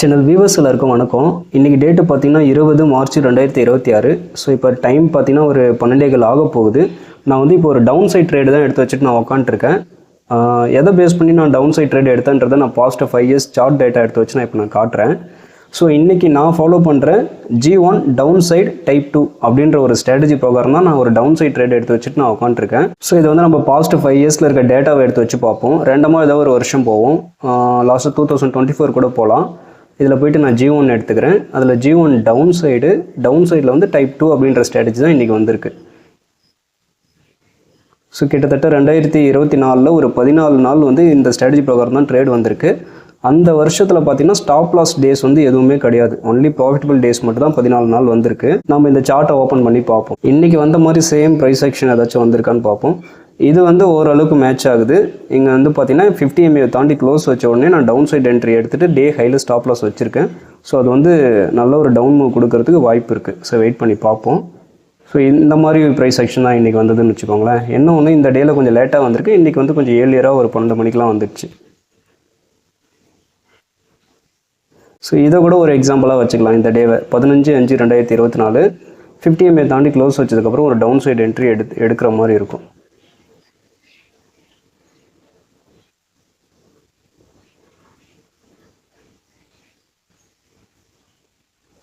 Channel viewers எல்லாருக்கும் வணக்கம். இன்றைக்கி டேட்டு பார்த்தீங்கன்னா 20 மார்ச் 2026. ஸோ இப்போ டைம் பார்த்தீங்கன்னா ஒரு 12 ஆக போகுது. நான் வந்து இப்போ ஒரு டவுன் சைட் ட்ரேடு தான் எடுத்து வச்சுட்டு நான் உட்காந்துருக்கேன். எதை பேஸ் பண்ணி நான் டவுன் சைட் ட்ரேட் எடுத்தேன்றதை நான் பாஸ்ட் 5 இயர்ஸ் சார்ட் டேட்டா எடுத்து வச்சு நான் இப்போ நான் காட்டுறேன். ஸோ இன்றைக்கி நான் ஃபாலோ பண்ணுற G1 டவுன் சைட் டைப் 2 அப்படின்ற ஒரு ஸ்ட்ராட்டஜி ப்ரோக்ராம் தான் நான் ஒரு டவுன் சைட் ட்ரேட் எடுத்து வச்சுட்டு நான் உட்காந்துருக்கேன். ஸோ இது வந்து நம்ம பாஸ்ட் 5 இயர்ஸில் இருக்க டேட்டாவை எடுத்து வச்சு பார்ப்போம். ரெண்டமாக ஏதாவது ஒரு வருஷம் போவோம். லாஸ்ட்டு 2024 கூட போகலாம். இதில் போய்ட்டு நான் G1 எடுத்துக்கிறேன். அதில் G1 டவுன் சைடில் வந்து டைப் 2 அப்படின்ற ஸ்ட்ராட்டஜி தான் இன்றைக்கி வந்திருக்கு. ஸோ கிட்டத்தட்ட 2024 ஒரு 14 நாள் வந்து இந்த ஸ்ட்ராட்டஜி ப்ரோக்ராம் தான் ட்ரேட் வந்திருக்கு. அந்த வருஷத்தில் பார்த்தீங்கன்னா ஸ்டாப் லாஸ் டேஸ் வந்து எதுவுமே கிடையாது. ஒன்லி ப்ராஃபிட்டபிள் டேஸ் மட்டும் தான் 14 நாள் வந்திருக்கு. நம்ம இந்த சார்ட்டை ஓப்பன் பண்ணி பார்ப்போம். இன்றைக்கி வந்த மாதிரி சேம் ப்ரைஸ் ஆக்ஷன் ஏதாச்சும் வந்திருக்கான்னு பார்ப்போம். இது வந்து ஓரளவுக்கு மேட்ச் ஆகுது. இங்கே வந்து பார்த்தீங்கன்னா 50 MA தாண்டி க்ளோஸ் வச்ச உடனே நான் டவுன் சைட் என்ட்ரி எடுத்துகிட்டு டே ஹையில் ஸ்டாப் லாஸ் வச்சுருக்கேன். ஸோ அது வந்து நல்ல ஒரு டவுன் மூவ் கொடுக்கறதுக்கு வாய்ப்பு இருக்குது. ஸோ வெயிட் பண்ணி பார்ப்போம். ஸோ இந்த மாதிரி ப்ரைஸ் ஆக்ஷன் தான் இன்றைக்கி வந்ததுன்னு வச்சுக்கோங்களேன். என்ன ஒன்று இந்த டேயில் கொஞ்சம் லேட்டாக வந்திருக்கு. இன்றைக்கி வந்து கொஞ்சம் ஏர்லியராக ஒரு 12 மணிக்கெலாம் வந்துடுச்சு. ஸோ இதை கூட ஒரு எக்ஸாம்பிளாக வச்சுக்கலாம். இந்த டேவை 15/5/2024 50 MA தாண்டி க்ளோஸ் வச்சதுக்கப்புறம் ஒரு டவுன் சைட் என்ட்ரி எடுக்கிற மாதிரி இருக்கும்.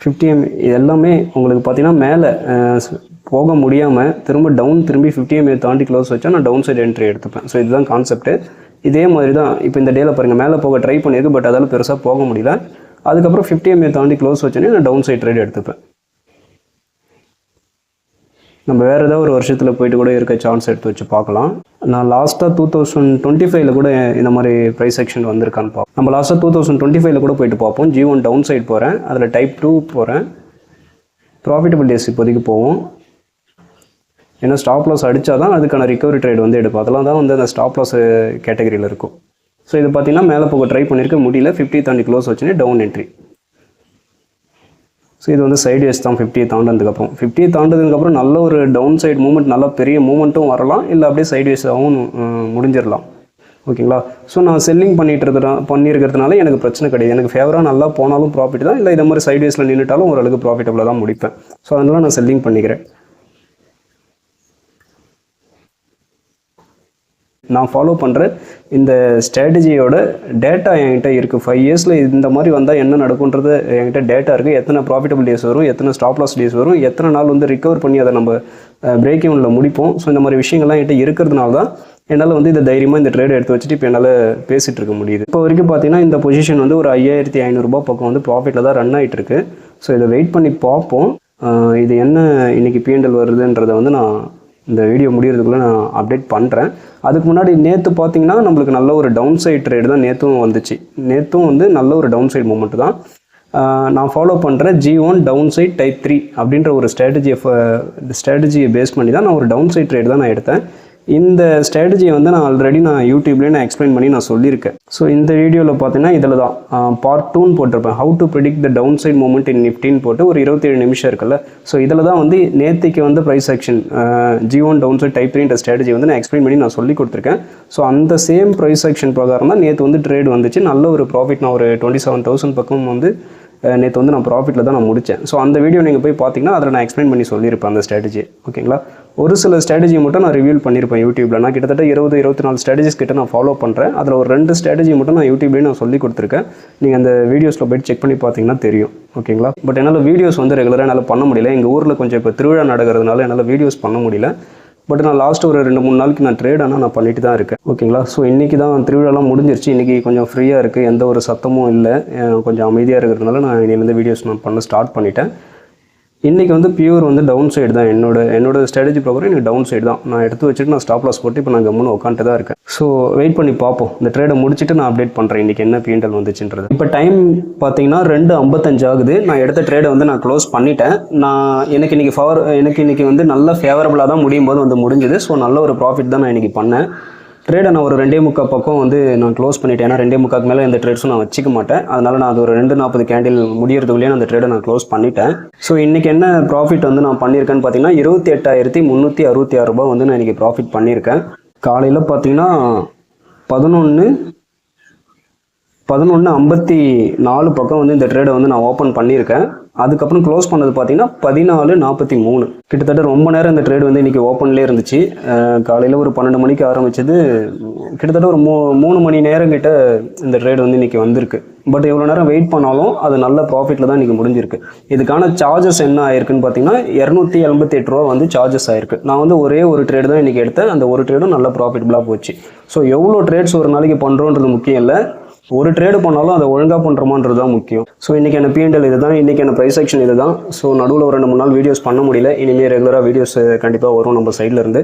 50 MA இது எல்லாமே உங்களுக்கு பார்த்தீங்கன்னா மேலே போக முடியாமல் திரும்பி 50 MA தாண்டி க்ளோஸ் வச்சா நான் டவுன் சைட் என்ட்ரி எடுத்துப்பேன். ஸோ இதுதான் கான்செப்ட்டு. இதே மாதிரி தான் இப்போ இந்த டேயில் பாருங்கள், மேலே போக ட்ரை பண்ணியிருக்கு, பட் அதால் பெருசாக போக முடியல. அதுக்கப்புறம் 50 MA தாண்டி க்ளோஸ் வச்சோன்னே நான் டவுன் சைட் ட்ரேட் எடுத்துப்பேன். நம்ம வேறு ஏதாவது ஒரு வருஷத்தில் போயிட்டு கூட இருக்க சான்ஸ் எடுத்து வச்சு பார்க்கலாம். நான் லாஸ்ட்டாக 2025 கூட இந்த மாதிரி ப்ரைஸ் ஆக்ஷன் வந்திருக்கான்னு பார்ப்போம். நம்ம லாஸ்ட்டாக 2025 கூட போயிட்டு பார்ப்போம். G1 டவுன் சைட் போகிறேன், அதில் டைப் 2 போகிறேன். ப்ராஃபிட்டபிள் டேஸ் இப்போதைக்கு போவோம். ஏன்னா ஸ்டாப் லாஸ் அடித்தா தான் அதுக்கான ரிகவரி ட்ரேட் வந்து எடுப்போம். அதெல்லாம் தான் வந்து அந்த ஸ்டாப் லாஸ் கேட்டகரியில் இருக்கும். ஸோ இது பார்த்தீங்கன்னா மேலே போக ட்ரை பண்ணியிருக்க முடியல. 50 தாண்டி க்ளோஸ் வச்சுன்னு டவுன் என்ட்ரி. ஸோ இது வந்து சைடு வேஸ் தான் 50 தாண்டதுக்கப்புறம். 50 தாண்டதுக்கப்புறம் நல்ல ஒரு டவுன் சைடு மூவ்மெண்ட், நல்ல பெரிய மூவ்மெண்ட்டும் வரலாம், இல்லை அப்படியே சைடு வேஸாகவும் முடிஞ்சிடலாம். ஓகேங்களா? ஸோ நான் செல்லிங் பண்ணியிருக்கிறதுனால எனக்கு பிரச்சனை கிடையாது. எனக்கு ஃபேவராக நல்லா போனாலும் ப்ராஃபிட் தான், இல்லை இந்த மாதிரி சைடு வேஸில் நின்றுட்டாலும் ஓரளவுக்கு ப்ராஃபிட்டபிளாக தான் முடிப்பேன். ஸோ அதனால நான் செல்லிங் பண்ணிக்கிறேன். நான் ஃபாலோ பண்ணுற இந்த ஸ்ட்ராட்டஜியோட டேட்டா என்கிட்ட இருக்குது. 5 இயர்ஸில் இந்த மாதிரி வந்தால் என்ன நடக்குன்றது என்கிட்ட டேட்டா இருக்குது. எத்தனை ப்ராஃபிட்டபிள் டேஸ் வரும், எத்தனை ஸ்டாப் லாஸ் டேஸ் வரும், எத்தனை நாள் வந்து ரிகவர் பண்ணி அதை நம்ம பிரேக் ஈவனில் முடிப்போம். ஸோ இந்த மாதிரி விஷயங்கள்லாம் என்கிட்ட இருக்கிறதுனால தான் என்னால் வந்து இந்த தைரியமாக இந்த ட்ரேட் எடுத்து வச்சுட்டு இப்போ என்னால் பேசிகிட்டு இருக்க முடியுது. இப்போ வரைக்கும் பார்த்தீங்கன்னா இந்த பொசிஷன் வந்து ஒரு 5500 பக்கம் வந்து ப்ராஃபிட்டில் தான் ரன் ஆகிட்டு இருக்கு. ஸோ இதை வெயிட் பண்ணி பார்ப்போம். இது என்ன இன்றைக்கி P&L வருதுன்றதை வந்து நான் இந்த வீடியோ முடிகிறதுக்குள்ளே நான் அப்டேட் பண்ணுறேன். அதுக்கு முன்னாடி நேற்று பார்த்தீங்கன்னா நம்மளுக்கு நல்ல ஒரு டவுன் சைட் ட்ரேடு தான் நேற்றும் வந்துச்சு. நேற்றும் வந்து நல்ல ஒரு டவுன் சைட் மூமெண்ட் தான். நான் ஃபாலோ பண்ணுற G1 டவுன் சைட் டைப் 3 அப்படின்ற ஒரு ஸ்ட்ராட்டஜியை பேஸ் பண்ணி தான் நான் ஒரு டவுன் சைட் ட்ரேட் தான் நான் எடுத்தேன். இந்த ஸ்ட்ராட்டஜியை வந்து நான் ஆல்ரெடி யூடியூப்லேயே நான் எக்ஸ்பிளைன் பண்ணி நான் சொல்லியிருக்கேன். ஸோ இந்த வீடியோவில் பார்த்தீங்கன்னா இதில் தான் பார்ட் 2ன்னு போட்டிருப்பேன். How to predict the downside movement in நிஃப்டின்னு போட்டு ஒரு 27 நிமிஷம் இருக்குல்ல. ஸோ இதில் தான் வந்து நேற்றுக்கு வந்து price action G1 downside type 3ன்ற ஸ்ட்ராட்டஜி வந்து நான் எக்ஸ்பிளைன் பண்ணி நான் சொல்லி கொடுத்துருக்கேன். ஸோ அந்த சேம் ப்ரைஸ் ஆக்ஷன் பிரகாரம் தான் நேற்று வந்து ட்ரேட் வந்துச்சு. நல்ல ஒரு ப்ராஃபிட், நான் ஒரு 27,000 பக்கம் வந்து நேற்று வந்து நான் ப்ராஃபிட்டில் தான் நான் முடித்தேன். ஸோ அந்த வீடியோ நீங்கள் போய் பார்த்தீங்கன்னா அதில் நான் எக்ஸ்பிளைன் பண்ணி சொல்லியிருப்பேன் அந்த ஸ்ட்ராட்டஜி. ஓகேங்களா? ஒரு சில ஸ்ட்ராட்டஜி மட்டும் நான் ரிவ்யூ பண்ணியிருப்பேன் யூடியூப்பில். நான் கிட்டத்தட்ட 20-24 ஸ்ட்ராட்டஜிஸ் கிட்ட நான் ஃபாலோ பண்ணுறேன். அதில் ஒரு 2 ஸ்ட்ராட்டஜி மட்டும் நான் யூடியூப்லேயே நான் சொல்லி கொடுத்துருக்கேன். நீங்கள் அந்த வீடியோஸில் போய்ட்டு செக் பண்ணி பார்த்தீங்கன்னா தெரியும். ஓகேங்களா? பட் என்னால் வீடியோஸ் வந்து ரெகுலராக என்னால் பண்ண முடியல. எங்கள் ஊரில் கொஞ்சம் இப்போ திருவிழா நடக்கிறதுனால என்னால் வீடியோஸ் பண்ண முடியல. பட் நான் லாஸ்ட்டு ஒரு 2-3 நாளைக்கு நான் ட்ரேட் ஆனால் நான் பண்ணிட்டு தான் இருக்கேன். ஓகேங்களா? ஸோ இன்றைக்கி தான் திருவிழாலாம் முடிஞ்சிருச்சு. இன்றைக்கி கொஞ்சம் ஃப்ரீயாக இருக்குது, எந்த ஒரு சத்தமும் இல்லை, கொஞ்சம் அமைதியாக இருக்கிறதுனால நான் இன்னிலேருந்து வீடியோஸ் நான் பண்ண ஸ்டார்ட் பண்ணிட்டேன். இன்றைக்கி வந்து பியூர் வந்து டவுன் சைடு தான். என்னோட ஸ்ட்ராட்டஜி ப்ரோக்ராம் எனக்கு டவுன் சைடு தான். நான் எடுத்து வச்சுட்டு நான் ஸ்டாப் லாஸ் போட்டு இப்போ நான் கம்முன்னு உட்காந்துட்டு தான் இருக்கேன். ஸோ வெயிட் பண்ணி பார்ப்போம். இந்த ட்ரேடை முடிச்சுட்டு நான் அப்டேட் பண்ணுறேன் இன்றைக்கி என்ன P&L வந்துச்சுன்றது. இப்போ டைம் பார்த்தீங்கன்னா 2:55 ஆகுது. நான் எடுத்த ட்ரேடை வந்து நான் க்ளோஸ் பண்ணிட்டேன். எனக்கு இன்றைக்கி வந்து நல்ல ஃபேவரபுளாக தான் முடியும் போது வந்து முடிஞ்சுது. ஸோ நல்ல ஒரு ப்ராஃபிட் தான் நான் இன்றைக்கி பண்ணேன். ட்ரேடை நான் ஒரு 2:45 பக்கம் வந்து நான் க்ளோஸ் பண்ணிட்டேன். ஏன்னா 2:45 மேலே எந்த ட்ரேட்ஸும் நான் வச்சிக்க மாட்டேன். அதனால் நான் அது ஒரு 2:40 கேண்டில் முடியறதுக்குள்ளேயே அந்த ட்ரேடை நான் க்ளோஸ் பண்ணிட்டேன். ஸோ இன்றைக்கி என்ன ப்ராஃபிட் வந்து நான் பண்ணியிருக்கேன்னு பார்த்தீங்கன்னா 28,366 ரூபாய் வந்து நான் இன்றைக்கி ப்ராஃபிட் பண்ணியிருக்கேன். காலையில் பார்த்தீங்கன்னா 11 11:54 பக்கம் வந்து இந்த ட்ரேடை வந்து நான் ஓப்பன் பண்ணியிருக்கேன். அதுக்கப்புறம் க்ளோஸ் பண்ணது பார்த்தீங்கன்னா 14:43. கிட்டத்தட்ட ரொம்ப நேரம் இந்த ட்ரேட் வந்து இன்றைக்கி ஓப்பன்லேயே இருந்துச்சு. காலையில் ஒரு 12 மணிக்கு ஆரம்பிச்சது, கிட்டத்தட்ட ஒரு 3 மணி நேரம் கிட்ட இந்த ட்ரேட் வந்து இன்றைக்கி வந்திருக்கு. பட் எவ்வளோ நேரம் வெயிட் பண்ணாலும் அது நல்ல ப்ராஃபிட்டில் தான் இன்றைக்கி முடிஞ்சிருக்கு. இதுக்கான சார்ஜஸ் என்ன ஆயிருக்குன்னு பார்த்தீங்கன்னா 288 ரூபா வந்து சார்ஜஸ் ஆயிருக்கு. நான் வந்து ஒரே ஒரு ட்ரேடு தான் இன்றைக்கி எடுத்தேன். அந்த ஒரு ட்ரேடும் நல்ல ப்ராஃபிட்டபுளாக போச்சு. ஸோ எவ்வளோ ட்ரேட்ஸ் ஒரு நாளைக்கு பண்ணுறோன்றது முக்கியம் இல்லை, ஒரு ட்ரேடு பண்ணாலும் அதை ஒழுங்காக பண்ணுறோமான்றது தான் முக்கியம். ஸோ இன்றைக்கி என்ன P&L இது தான், இன்றைக்கி என்ன ப்ரைஸ் ஆக்ஷன் இது தான். ஸோ நடுவில் ஒரு 2-3 நாள் வீடியோஸ் பண்ண முடியல. இனிமேல் ரெகுலராக வீடியோஸ் கண்டிப்பாக வரும் நம்ம சைடில் இருந்து.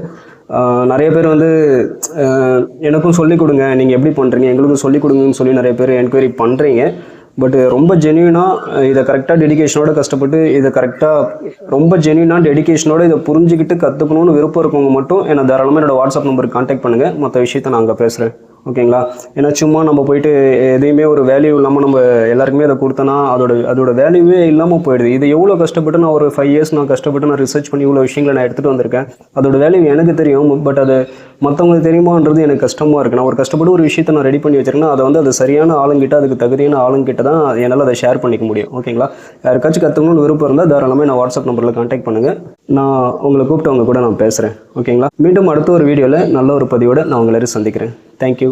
நிறைய பேர் வந்து எனக்கும் சொல்லிக் கொடுங்க, நீங்கள் எப்படி பண்ணுறீங்க, எங்களுக்கும் சொல்லிக் கொடுங்கன்னு சொல்லி நிறைய பேர் என்கொயரி பண்ணுறீங்க. பட் ரொம்ப ஜென்யூனாக இதை கரெக்டாக டெடிகேஷனோட கஷ்டப்பட்டு இதை கரெக்டாக ரொம்ப ஜென்யூனாக டெடிகேஷனோட இதை புரிஞ்சுக்கிட்டு கற்றுக்கணும்னு விருப்பம் இருக்கவங்க மட்டும் என்னை தாராளமாக என்னோடய வாட்ஸ்அப் நம்பருக்கு கான்டாக்ட் பண்ணுங்கள். மற்ற விஷயத்தை நான் அங்கே பேசுகிறேன். ஓகேங்களா? ஏன்னா சும்மா நம்ம போயிட்டு எதையுமே ஒரு வேல்யூ இல்லாமல் நம்ம எல்லாருக்குமே அதை கொடுத்தோன்னா அதோட வேல்யூவே இல்லாமல் போயிடுது. இது எவ்வளோ கஷ்டப்பட்டு நான் ஒரு 5 இயர்ஸ் நான் கஷ்டப்பட்டு நான் ரிசர்ச் பண்ணி இவ்வளோ விஷயங்களை நான் எடுத்துகிட்டு வந்திருக்கேன். அதோட வேல்யூ எனக்கு தெரியும். பட் அது மற்றவங்களுக்கு தெரியுமான்றது எனக்கு கஷ்டமாக இருக்குது. நான் ஒரு கஷ்டப்பட்டு ஒரு விஷயத்தை நான் ரெடி பண்ணி வச்சிருக்கேன்னா அதை வந்து அது சரியான ஆளுங்கிட்ட, அதுக்கு தகுதியான ஆளுங்கிட்ட தான் என்னால் அதை ஷேர் பண்ணிக்க முடியும். ஓகேங்களா? யாருக்காச்சும் கற்றுக்கணும்னு விருப்பம் இருந்தால் தாராளமாக நான் வாட்ஸ்அப் நம்பரில் கான்டாக்ட் பண்ணுங்கள். நான் உங்களை கூப்பிட்டு அவங்க கூட நான் பேசுகிறேன். ஓகேங்களா? மீண்டும் அடுத்த ஒரு வீடியோவில் நல்ல ஒரு பதிவோடு நான் உங்களை சந்திக்கிறேன். தேங்க்யூ.